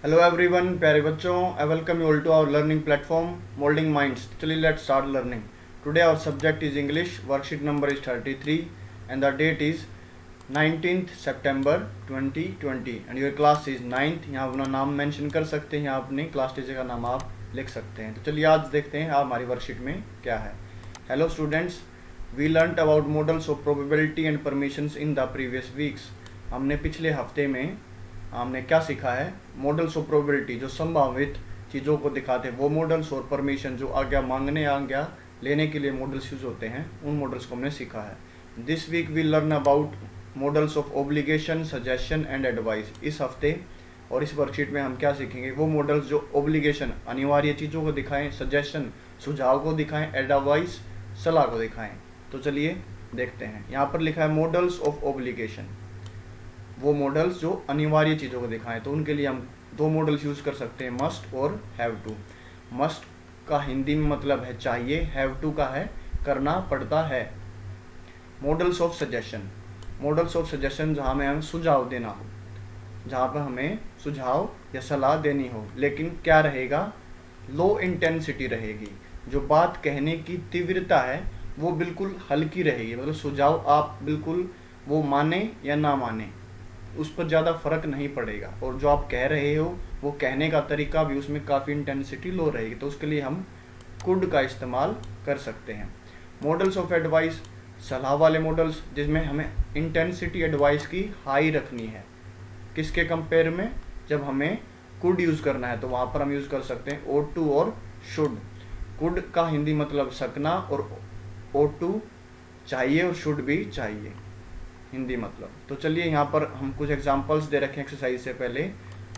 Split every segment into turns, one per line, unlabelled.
Hello everyone, प्यारे बच्चों, I welcome you all to our learning platform moulding minds. चलिए let's start learning. Today our subject is English. Worksheet number is 33 and the date is 19th September 2020 and your class is 9th। यहाँ अपना नाम mention कर सकते हैं, यहाँ अपने class teacher का नाम आप लिख सकते हैं। तो चलिए आज देखते हैं हमारी वर्कशीट में क्या है। Hello students, we learn about models of probability and permissions in the previous weeks. हमने पिछले हफ्ते में हमने क्या सीखा है? मॉडल्स ऑफ प्रोबेबिलिटी, जो संभावित चीज़ों को दिखाते हैं वो मॉडल्स, और परमिशन जो आज्ञा मांगने या आज्ञा लेने के लिए मॉडल्स यूज होते हैं, उन मॉडल्स को हमने सीखा है। This week we learn about models of obligation, suggestion and advice. इस हफ्ते और इस वर्कशीट में हम क्या सीखेंगे? वो मॉडल्स जो ऑब्लिगेशन अनिवार्य चीज़ों को दिखाएं, सजेशन सुझाव को दिखाएं, एडवाइस सलाह को दिखाएं। तो चलिए देखते हैं। यहाँ पर लिखा है मॉडल्स ऑफ ऑब्लिगेशन, वो मॉडल्स जो अनिवार्य चीज़ों को दिखाएं। तो उनके लिए हम दो मॉडल्स यूज़ कर सकते हैं, मस्ट और हैव टू। मस्ट का हिंदी में मतलब है चाहिए, हैव टू का है करना पड़ता है। Models of suggestion, models of suggestion जहाँ में हमें सुझाव देना हो, जहाँ पर हमें सुझाव या सलाह देनी हो, लेकिन क्या रहेगा? लो इंटेंसिटी रहेगी। जो बात कहने की तीव्रता है वो बिल्कुल हल्की रहेगी, मतलब सुझाव आप बिल्कुल वो माने या ना माने उस पर ज़्यादा फर्क नहीं पड़ेगा। और जो आप कह रहे हो वो कहने का तरीका भी उसमें काफ़ी इंटेंसिटी लो रहेगी। तो उसके लिए हम कुड का इस्तेमाल कर सकते हैं। मॉडल्स ऑफ एडवाइस, सलाह वाले मॉडल्स जिसमें हमें इंटेंसिटी एडवाइस की हाई रखनी है। किसके कंपेयर में? जब हमें कुड यूज़ करना है तो वहाँ पर हम यूज़ कर सकते हैं ought to और शुड। कुड का हिंदी मतलब सकना, और ought to चाहिए और शुड भी चाहिए हिंदी मतलब। तो चलिए यहाँ पर हम कुछ एग्जांपल्स दे रखे हैं एक्सरसाइज से पहले।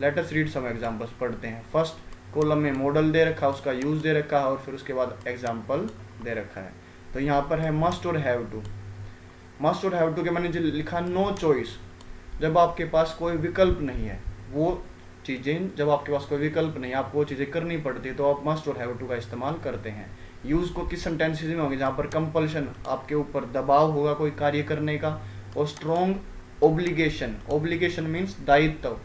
Let us read some examples, पढ़ते हैं। फर्स्ट कॉलम में मॉडल दे रखा है, उसका यूज दे रखा है, और फिर उसके बाद एग्जांपल दे रखा है। तो यहाँ पर है मस्ट और हैव टू। मस्ट और हैव टू के मैंने जो लिखा नो चॉइस, जब आपके पास कोई विकल्प नहीं है, वो चीज़ें जब आपके पास कोई विकल्प नहीं है, आपको वो चीज़ें करनी पड़ती है, तो आप मस्ट और हैव टू का इस्तेमाल करते हैं। यूज को किस सेंटेंसेस में होंगे? जहाँ पर कंपल्शन, आपके ऊपर दबाव होगा कोई कार्य करने का, और स्ट्रॉन्ग ओब्लिगेशन, ओब्लिगेशन मीन्स दायित्व,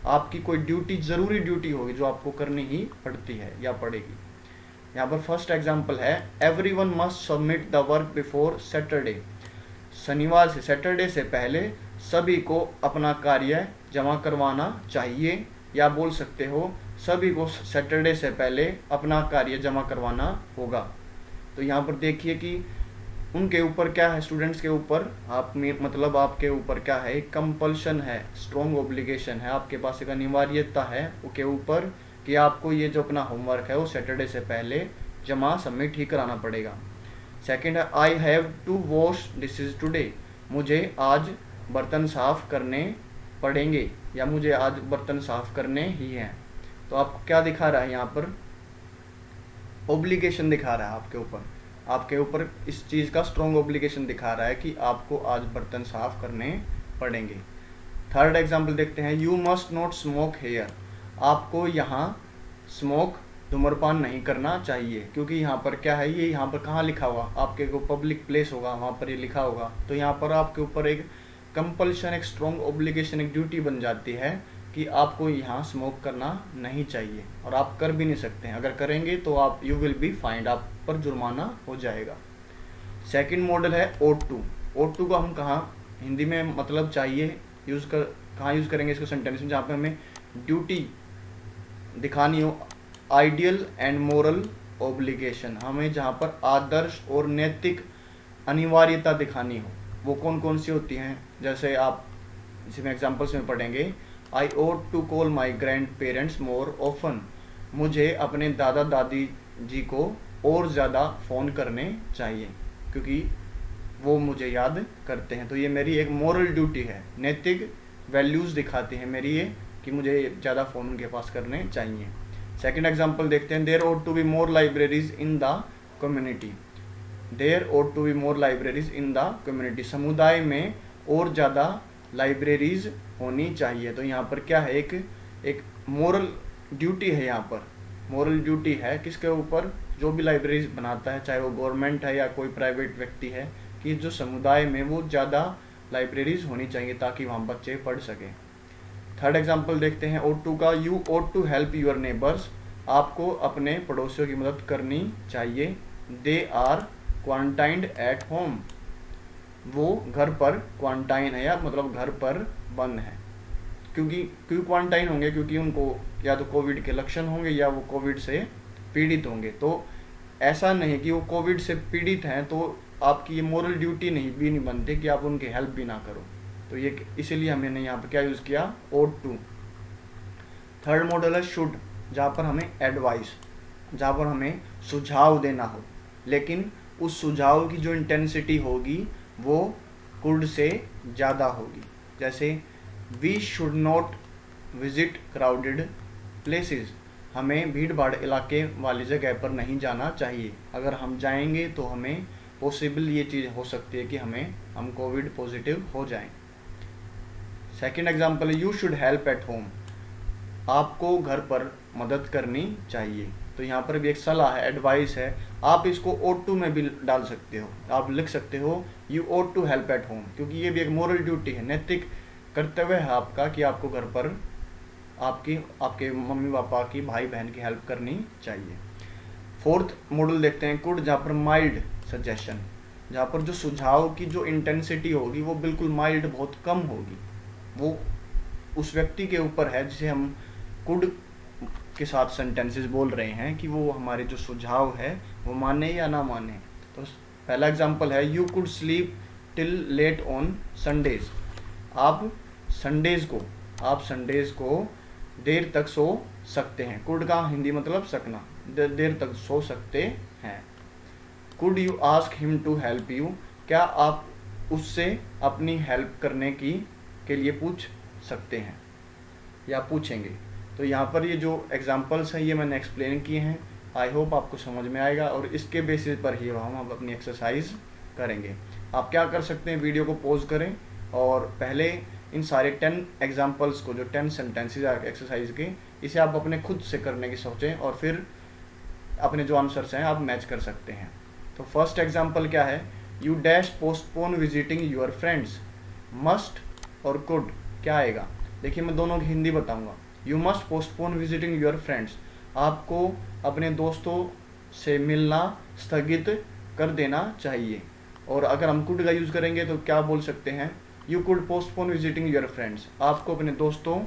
आपकी कोई ड्यूटी, जरूरी ड्यूटी होगी जो आपको करनी ही पड़ती है या पड़ेगी। यहाँ पर फर्स्ट एग्जांपल है everyone must submit the work before Saturday. शनिवार से, सैटरडे से पहले सभी को अपना कार्य जमा करवाना चाहिए, या बोल सकते हो सभी को सैटरडे से पहले अपना कार्य जमा करवाना होगा। तो यहाँ पर देखिए कि उनके ऊपर क्या है, स्टूडेंट्स के ऊपर, आप में मतलब आपके ऊपर क्या है? एक कंपल्शन है, स्ट्रॉन्ग ओब्लिगेशन है, आपके पास एक अनिवार्यता है उसके ऊपर कि आपको ये जो अपना होमवर्क है वो सैटरडे से पहले जमा सबमिट ही कराना पड़ेगा। सेकंड है I have to wash dishes today. मुझे आज बर्तन साफ करने पड़ेंगे, या मुझे आज बर्तन साफ करने ही हैं। तो आपको क्या दिखा रहा है यहाँ पर? ओब्लिगेशन दिखा रहा है आपके ऊपर, आपके ऊपर इस चीज़ का स्ट्रॉन्ग ओब्लिगेशन दिखा रहा है कि आपको आज बर्तन साफ करने पड़ेंगे। थर्ड एग्जांपल देखते हैं you must not smoke here. आपको यहाँ स्मोक, धूम्रपान नहीं करना चाहिए, क्योंकि यहाँ पर क्या है, ये यहाँ पर कहाँ लिखा हुआ? आपके को पब्लिक प्लेस होगा वहाँ पर ये लिखा होगा। तो यहाँ पर आपके ऊपर एक कंपल्शन, एक स्ट्रॉन्ग ओब्लिगेशन, एक ड्यूटी बन जाती है कि आपको यहाँ स्मोक करना नहीं चाहिए, और आप कर भी नहीं सकते हैं। अगर करेंगे तो आप यू विल बी फाइंड, आप पर जुर्माना हो जाएगा। सेकंड मॉडल है ought to। ought to को हम कहाँ हिंदी में मतलब चाहिए कहाँ यूज़ करेंगे इसको? सेंटेंस में जहाँ पे हमें ड्यूटी दिखानी हो, आइडियल एंड मोरल ओब्लिगेशन, हमें जहाँ पर आदर्श और नैतिक अनिवार्यता दिखानी हो, वो कौन कौन सी होती हैं? जैसे आप इसमें एग्जाम्पल्स में पढ़ेंगे I ought to call my grandparents more often. मुझे अपने दादा दादी जी को और ज़्यादा फ़ोन करने चाहिए, क्योंकि वो मुझे याद करते हैं। तो ये मेरी एक मोरल ड्यूटी है, नैतिक वैल्यूज़ दिखाती है मेरी ये, कि मुझे ज़्यादा फ़ोन उनके पास करने चाहिए। सेकंड एग्जांपल देखते हैं there ought to be more libraries in the community. There ought to be more libraries in the community, समुदाय में और ज़्यादा लाइब्रेरीज होनी चाहिए। तो यहाँ पर क्या है? एक मोरल ड्यूटी है, यहाँ पर मोरल ड्यूटी है किसके ऊपर? जो भी लाइब्रेरीज बनाता है, चाहे वो गवर्नमेंट है या कोई प्राइवेट व्यक्ति है, कि जो समुदाय में वो ज़्यादा लाइब्रेरीज होनी चाहिए ताकि वहाँ बच्चे पढ़ सकें। थर्ड एग्जाम्पल देखते हैं ought to का, you ought to help your neighbors, आपको अपने पड़ोसियों की मदद करनी चाहिए। they are quarantined at home, वो घर पर क्वारंटाइन है या मतलब घर पर बंद है। क्यों क्वारंटाइन होंगे? क्योंकि उनको या तो कोविड के लक्षण होंगे या वो कोविड से पीड़ित होंगे। तो ऐसा नहीं कि वो कोविड से पीड़ित हैं तो आपकी ये मोरल ड्यूटी नहीं बनती कि आप उनकी हेल्प भी ना करो। तो ये इसीलिए हमने यहाँ पर क्या यूज़ किया, ought to। थर्ड मॉडल है should, जहाँ पर हमें एडवाइस, जहाँ पर हमें सुझाव देना हो, लेकिन उस सुझाव की जो इंटेंसिटी होगी वो could से ज़्यादा होगी। जैसे we should not visit crowded places, हमें भीड़ भाड़ इलाके वाली जगह पर नहीं जाना चाहिए। अगर हम जाएंगे तो हमें पॉसिबल ये चीज़ हो सकती है कि हम कोविड पॉजिटिव हो जाएं। सेकंड एग्जांपल है you should help at home, आपको घर पर मदद करनी चाहिए। तो यहाँ पर भी एक सलाह है, एडवाइस है। आप इसको ought to में भी डाल सकते हो, आप लिख सकते हो you ought to help at home, क्योंकि ये भी एक मोरल ड्यूटी है, नैतिक कर्तव्य है आपका कि आपको घर पर आपके मम्मी पापा की, भाई बहन की हेल्प करनी चाहिए। फोर्थ मॉडल देखते हैं कुड, जहाँ पर माइल्ड सजेशन, जहाँ पर जो सुझाव की जो इंटेंसिटी होगी वो बिल्कुल माइल्ड, बहुत कम होगी। वो उस व्यक्ति के ऊपर है जिसे हम कुड के साथ सेंटेंसेस बोल रहे हैं कि वो हमारे जो सुझाव है वो माने या ना माने। तो पहला एग्जांपल है you could sleep till late on Sundays, आप संडेज को देर तक सो सकते हैं। कुड का हिंदी मतलब सकना, देर तक सो सकते हैं। Could you ask him to help you, क्या आप उससे अपनी हेल्प करने के लिए पूछ सकते हैं या पूछेंगे। तो यहाँ पर ये जो एग्जांपल्स हैं ये मैंने एक्सप्लेन किए हैं, आई होप आपको समझ में आएगा और इसके बेसिस पर ही हम अपनी एक्सरसाइज करेंगे। आप क्या कर सकते हैं, वीडियो को पॉज करें और पहले इन सारे 10 एग्जांपल्स को, जो 10 सेंटेंसेज एक्सरसाइज के, इसे आप अपने खुद से करने की सोचें और फिर अपने जो आंसर्स हैं आप मैच कर सकते हैं। तो फर्स्ट एग्जांपल क्या है, you dash postpone visiting your friends, must और कुड क्या आएगा। देखिए मैं दोनों की हिंदी बताऊंगा। You must postpone visiting your friends, आपको अपने दोस्तों से मिलना स्थगित कर देना चाहिए। और अगर हम कुड का यूज़ करेंगे तो क्या बोल सकते हैं, you could postpone visiting your friends, आपको अपने दोस्तों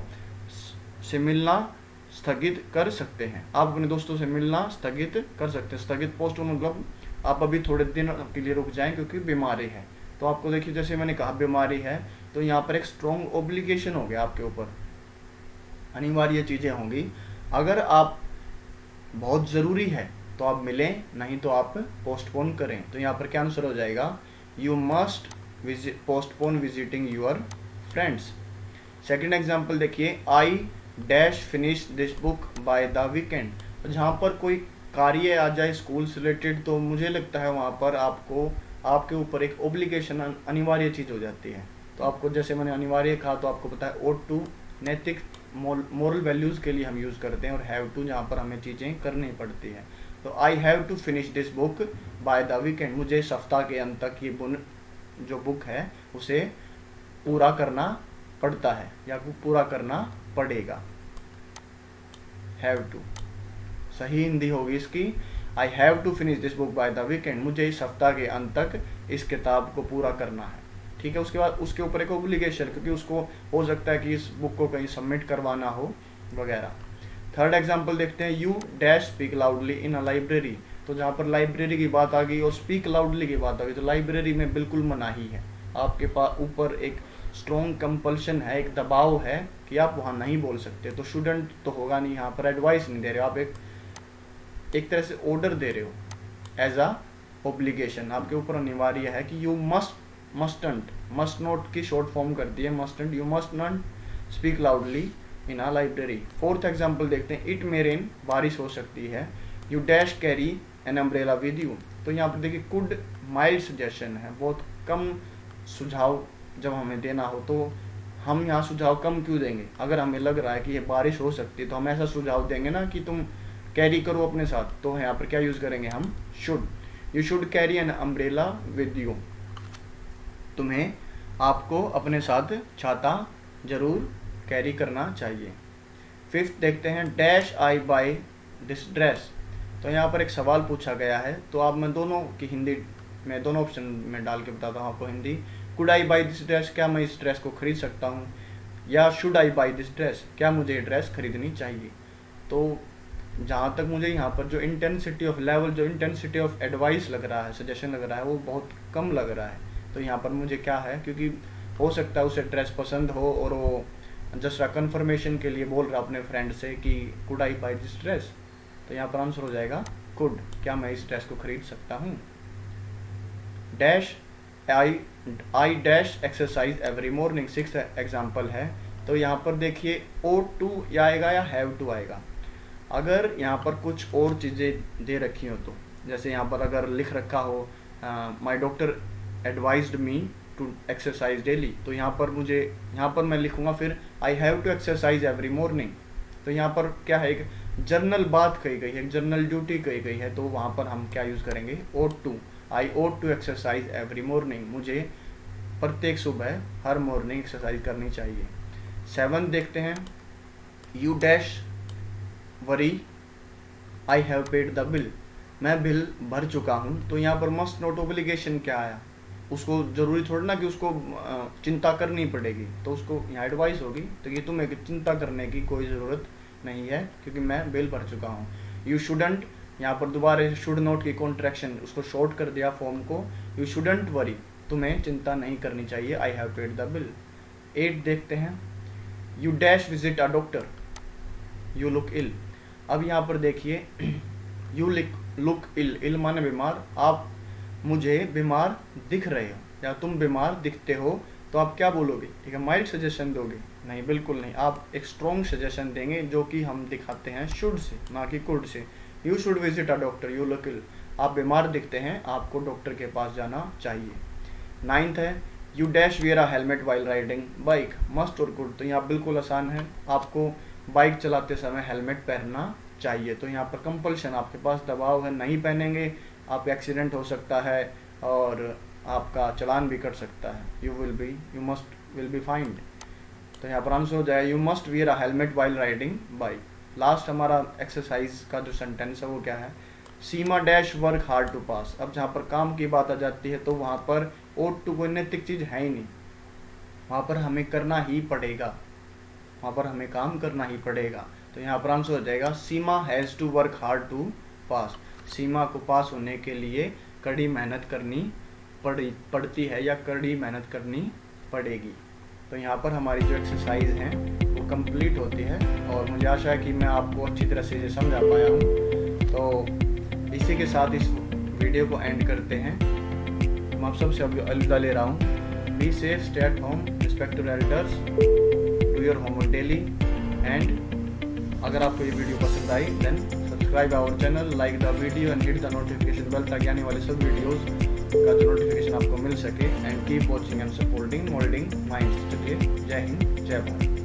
से मिलना स्थगित कर सकते हैं। आप अपने दोस्तों से मिलना स्थगित कर सकते हैं। स्थगित पोस्टपोन मतलब आप अभी थोड़े दिन के लिए रुक जाएं क्योंकि बीमारी है। तो आपको देखिए जैसे मैंने कहा बीमारी है तो यहाँ पर एक स्ट्रॉन्ग ओब्लिगेशन हो गया आपके ऊपर, अनिवार्य चीज़ें होंगी। अगर आप बहुत ज़रूरी है तो आप मिलें, नहीं तो आप पोस्टपोन करें। तो यहाँ पर क्या आंसर हो जाएगा, you must postpone visiting your friends. Second example देखिए, I dash finish this book by the weekend. तो जहाँ पर कोई कार्य आ जाए स्कूल से रिलेटेड तो मुझे लगता है वहाँ पर आपके ऊपर एक ओब्लिगेशन, अनिवार्य चीज़ हो जाती है। तो आपको जैसे मैंने अनिवार्य कहा तो आपको पता है ought to नैतिक मोरल वैल्यूज़ के लिए हम यूज़ करते हैं, और हैव टू जहाँ पर हमें चीज़ें करनी पड़ती हैं। तो I have to finish this book by the weekend, मुझे इस सप्ताह के अंत तक ये जो बुक है उसे पूरा करना पड़ता है या पूरा करना पड़ेगा। हैव टू सही हिंदी होगी इसकी, I have to finish this book by the weekend, मुझे इस सप्ताह के अंत तक इस किताब को पूरा करना है। ठीक है, उसके बाद उसके ऊपर एक ओब्लिगेशन, क्योंकि उसको हो सकता है कि इस बुक को कहीं सबमिट करवाना हो वगैरह। थर्ड एग्जांपल देखते हैं, you dash speak loudly in a library. तो जहाँ पर लाइब्रेरी की बात आ गई और स्पीक लाउडली की बात आ गई तो लाइब्रेरी में बिल्कुल मनाही है, आपके पास ऊपर एक स्ट्रॉन्ग कंपल्शन है, एक दबाव है कि आप वहाँ नहीं बोल सकते। तो स्टूडेंट तो होगा नहीं, यहाँ पर एडवाइस नहीं दे रहे हो, आप एक तरह से ऑर्डर दे रहे हो एज अ ओब्लिगेशन, आपके ऊपर अनिवार्य है कि यू मस्टंट, मस्ट नॉट की शॉर्ट फॉर्म करती है mustn't, you must not speak loudly in a library. Fourth example देखते हैं, इट मे रेन, बारिश हो सकती है, you dash carry an umbrella with you. तो यहाँ पर देखिए कुड माइल्ड सजेशन है, बहुत कम सुझाव जब हमें देना हो तो हम यहाँ सुझाव कम क्यों देंगे। अगर हमें लग रहा है कि ये बारिश हो सकती है तो हम ऐसा सुझाव देंगे ना कि तुम कैरी करो अपने साथ। तो यहाँ पर क्या यूज़ करेंगे हम, should, you should carry an umbrella with you, आपको अपने साथ छाता जरूर कैरी करना चाहिए। फिफ्थ देखते हैं, dash I buy this dress. तो यहाँ पर एक सवाल पूछा गया है, तो आप मैं दोनों की हिंदी में दोनों ऑप्शन में डाल के बताता हूँ आपको Hindi. Could I by this dress, क्या मैं इस ड्रेस को खरीद सकता हूँ, या should I by this dress, क्या मुझे ये ड्रेस खरीदनी चाहिए। तो जहाँ तक मुझे यहाँ पर जो इंटेंसिटी ऑफ लेवल, जो इंटेंसिटी ऑफ एडवाइस लग रहा है, सजेशन लग रहा है, वो बहुत कम लग रहा है। तो यहाँ पर मुझे क्या है, क्योंकि हो सकता है उसे ड्रेस पसंद हो और वो जस्ट कंफर्मेशन के लिए बोल रहा अपने फ्रेंड से कि could I by this dress. तो यहाँ पर आंसर हो जाएगा कुड, क्या मैं इस ड्रेस को खरीद सकता हूँ। Dash I dash exercise every morning, six example है। तो यहाँ पर देखिए ought to या आएगा या have to आएगा। अगर यहाँ पर कुछ और चीज़ें दे रखी हो, तो जैसे यहाँ पर अगर लिख रखा हो my doctor advised me to exercise daily, तो यहाँ पर मैं लिखूंगा फिर I have to exercise every morning. तो यहाँ पर क्या है, एक जर्नल बात कही गई है, एक जर्नल ड्यूटी कही गई है, तो वहाँ पर हम क्या यूज़ करेंगे, ought to। I ought to exercise every morning, मुझे प्रत्येक सुबह हर मॉर्निंग एक्सरसाइज करनी चाहिए। 7 देखते हैं, you dash worry I have paid the bill, मैं बिल भर चुका हूँ। तो यहाँ पर मस्ट नॉट ऑब्लिगेशन क्या आया, उसको ज़रूरी थोड़ा ना कि उसको चिंता करनी पड़ेगी, तो उसको यहाँ एडवाइस होगी, तो ये तुम्हें चिंता करने की कोई ज़रूरत नहीं है क्योंकि मैं बिल भर चुका हूँ। यू शुडंट, यहाँ पर दोबारा शुड नॉट की कॉन्ट्रैक्शन, उसको शॉर्ट कर दिया फॉर्म को, यू शुडंट वरी, तुम्हें चिंता नहीं करनी चाहिए, I have paid the bill. 8 देखते हैं, you dash visit a doctor, you look ill. अब यहाँ पर देखिए यू लुक इल, इल माने बीमार, आप मुझे बीमार दिख रहे हो या तुम बीमार दिखते हो, तो आप क्या बोलोगे, ठीक है, माइल्ड सजेशन दोगे, नहीं बिल्कुल नहीं, आप एक स्ट्रॉन्ग सजेशन देंगे जो कि हम दिखाते हैं शुड से, ना कि कुड से। You should visit a doctor, you look ill, आप बीमार दिखते हैं, आपको डॉक्टर के पास जाना चाहिए। 9th है, you dash wear a helmet while riding bike, must और गुड। तो यहाँ बिल्कुल आसान है, आपको बाइक चलाते समय हेलमेट पहनना चाहिए। तो यहाँ पर कंपल्शन, आपके पास दबाव है, नहीं पहनेंगे आप एक्सीडेंट हो सकता है और आपका चालान भी कट सकता है, you must will be find. तो यहाँ पर आंसर हो जाए you must wear a helmet while riding bike. Last हमारा एक्सरसाइज का जो सेंटेंस है वो क्या है, सीमा डैश वर्क हार्ड टू पास। अब जहाँ पर काम की बात आ जाती है तो वहाँ पर ought to कोई नैतिक चीज़ है ही नहीं, वहाँ पर हमें करना ही पड़ेगा, वहाँ पर हमें काम करना ही पड़ेगा। तो यहाँ पर आंसर हो जाएगा Seema has to work hard to pass, Seema को पास होने के लिए कड़ी मेहनत करनी पड़ती है या कड़ी मेहनत करनी पड़ेगी। तो यहाँ पर हमारी जो एक्सरसाइज हैं वो कंप्लीट होती है और मुझे आशा है कि मैं आपको अच्छी तरह से ये समझा पाया हूँ। तो इसी के साथ इस वीडियो को एंड करते हैं। मैं आप सबसे अलविदा ले रहा हूँ। Be safe, stay at home, respect to elders, do your homework daily and अगर आपको ये वीडियो पसंद आई then subscribe our channel, like the video and hit the notification bell ताकि आने वाले सब वीडियोस का जो नोटिफिकेशन आपको मिल सके। And keep watching and supporting moulding minds. चलिए, जय हिंद, जय भारत।